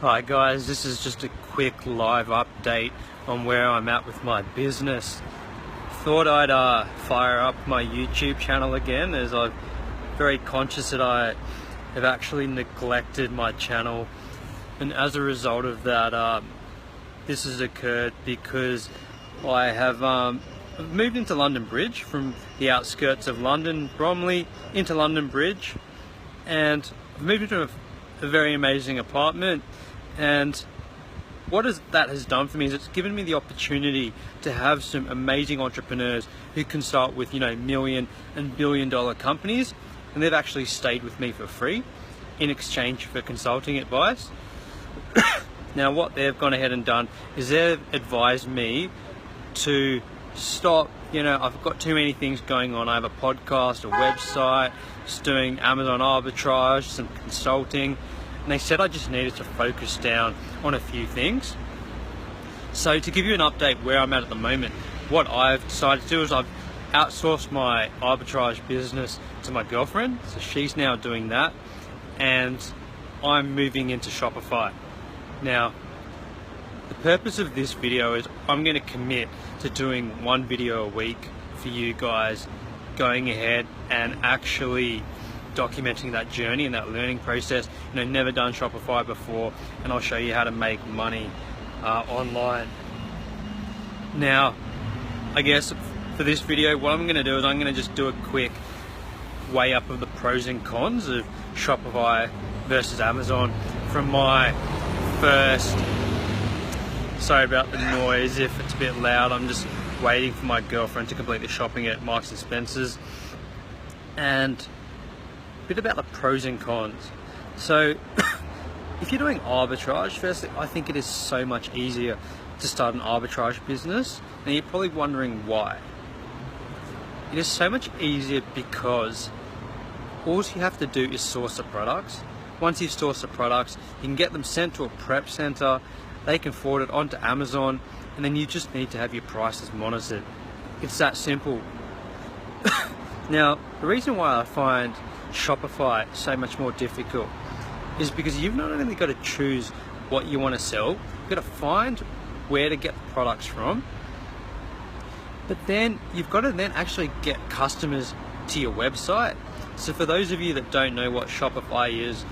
Hi guys, this is just a quick live update on where I'm at with my business. Thought I'd fire up my YouTube channel again, as I'm very conscious that I have actually neglected my channel, and as a result of that this has occurred because I have moved into London Bridge from the outskirts of London, Bromley, into London Bridge, and I've moved into a very amazing apartment. And what that has done for me is it's given me the opportunity to have some amazing entrepreneurs who consult with, million and billion dollar companies, and they've actually stayed with me for free in exchange for consulting advice. Now what they've gone ahead and done is they've advised me to stop, I've got too many things going on. I have a podcast, a website, just doing Amazon arbitrage, some consulting. And they said I just needed to focus down on a few things. So to give you an update where I'm at the moment, what I've decided to do is I've outsourced my arbitrage business to my girlfriend. So she's now doing that, and I'm moving into Shopify. Now, the purpose of this video is I'm going to commit to doing one video a week for you guys, going ahead and actually documenting that journey and that learning process. Never done Shopify before, and I'll show you how to make money online. Now, I guess for this video, what I'm going to do is I'm going to just do a quick weigh up of the pros and cons of Shopify versus Amazon from my first. Sorry about the noise if it's a bit loud. I'm just waiting for my girlfriend to complete the shopping at Marks and Spencer's. And bit about the pros and cons. So if you're doing arbitrage, firstly, I think it is so much easier to start an arbitrage business. Now you're probably wondering why. It is so much easier because all you have to do is source the products. Once you've sourced the products, you can get them sent to a prep center, they can forward it onto Amazon, and then you just need to have your prices monitored. It's that simple. Now, the reason why I find Shopify so much more difficult is because you've not only got to choose what you want to sell, you've got to find where to get the products from, but then you've got to then actually get customers to your website. So for those of you that don't know what Shopify is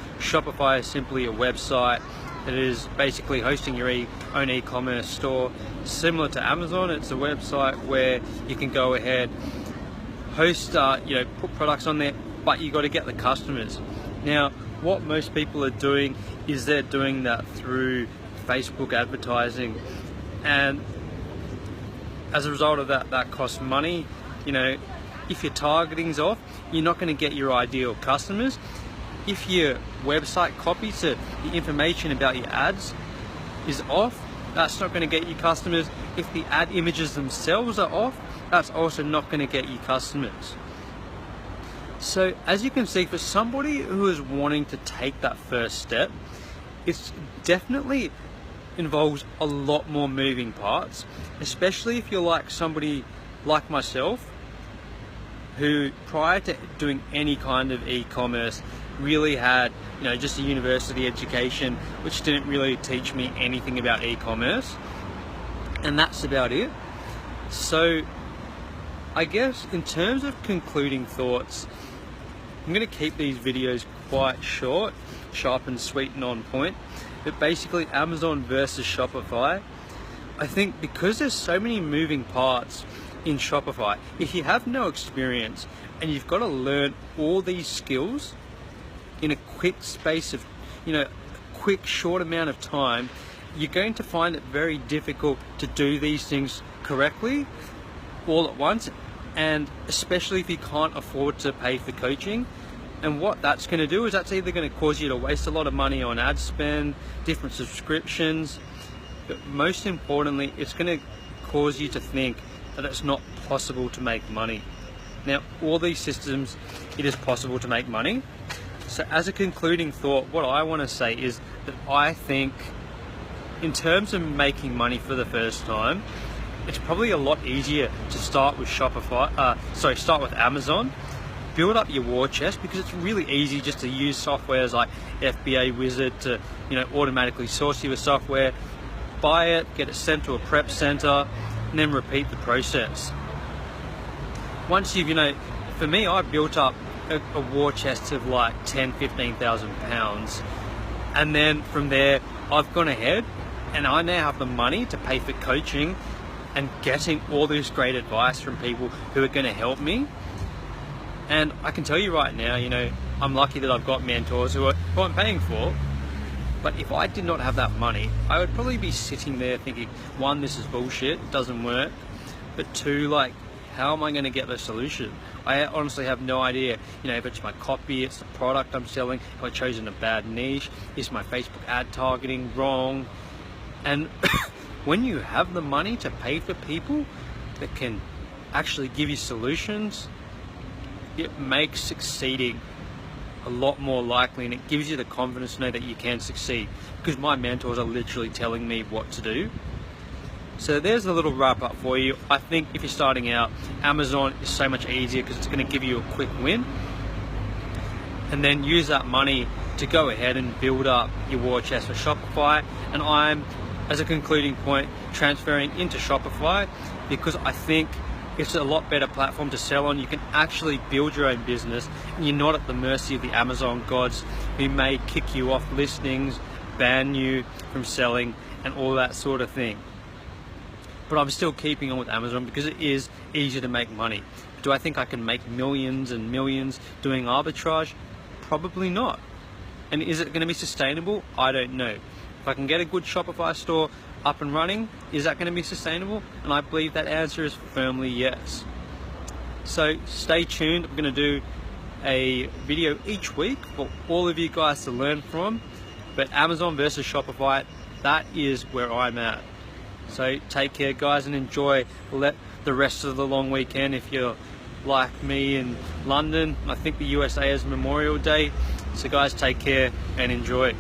simply a website that is basically hosting your own e-commerce store. Similar to Amazon, it's a website where you can go ahead, host, put products on there, but you got to get the customers. Now, what most people are doing is they're doing that through Facebook advertising, and as a result of that costs money. If your targeting's off, you're not going to get your ideal customers. If your website copy, so the information about your ads is off, that's not going to get you customers. If the ad images themselves are off, that's also not going to get you customers. So as you can see, for somebody who is wanting to take that first step, it definitely involves a lot more moving parts, especially if you're like somebody like myself, who prior to doing any kind of e-commerce really had just a university education which didn't really teach me anything about e-commerce, and that's about it. So I guess in terms of concluding thoughts, I'm going to keep these videos quite short, sharp and sweet and on point. But basically, Amazon versus Shopify, I think because there's so many moving parts in Shopify, if you have no experience and you've got to learn all these skills in a quick space of, quick short amount of time, you're going to find it very difficult to do these things correctly all at once, and especially if you can't afford to pay for coaching. And what that's going to do is that's either going to cause you to waste a lot of money on ad spend, different subscriptions, but most importantly, it's going to cause you to think that it's not possible to make money. Now, all these systems, it is possible to make money. So as a concluding thought, what I want to say is that I think in terms of making money for the first time, it's probably a lot easier to start with start with Amazon, build up your war chest, because it's really easy just to use softwares like FBA Wizard to, automatically source you a software, buy it, get it sent to a prep center, and then repeat the process. Once you've, for me, I built up a war chest of like 10,000-15,000 pounds, and then from there I've gone ahead and I now have the money to pay for coaching and getting all this great advice from people who are going to help me. And I can tell you right now, I'm lucky that I've got mentors who I'm paying for. But if I did not have that money, I would probably be sitting there thinking, one, this is bullshit, it doesn't work. But two, like, how am I going to get the solution? I honestly have no idea. If it's my copy, it's the product I'm selling, if I've chosen a bad niche, is my Facebook ad targeting wrong? And when you have the money to pay for people that can actually give you solutions, it makes succeeding a lot more likely, and it gives you the confidence to know that you can succeed, because my mentors are literally telling me what to do. So there's a little wrap up for you. I think if you're starting out, Amazon is so much easier because it's going to give you a quick win, and then use that money to go ahead and build up your war chest for Shopify. And I'm, as a concluding point, transferring into Shopify because I think it's a lot better platform to sell on. You can actually build your own business, and you're not at the mercy of the Amazon gods who may kick you off listings, ban you from selling, and all that sort of thing. But I'm still keeping on with Amazon because it is easier to make money. Do I think I can make millions and millions doing arbitrage? Probably not. And is it going to be sustainable? I don't know. If I can get a good Shopify store up and running, is that going to be sustainable? And I believe that answer is firmly yes. So stay tuned. I'm going to do a video each week for all of you guys to learn from. But Amazon versus Shopify, that is where I'm at. So take care, guys, and enjoy the rest of the long weekend. If you're like me in London, I think the USA is Memorial Day. So guys, take care and enjoy.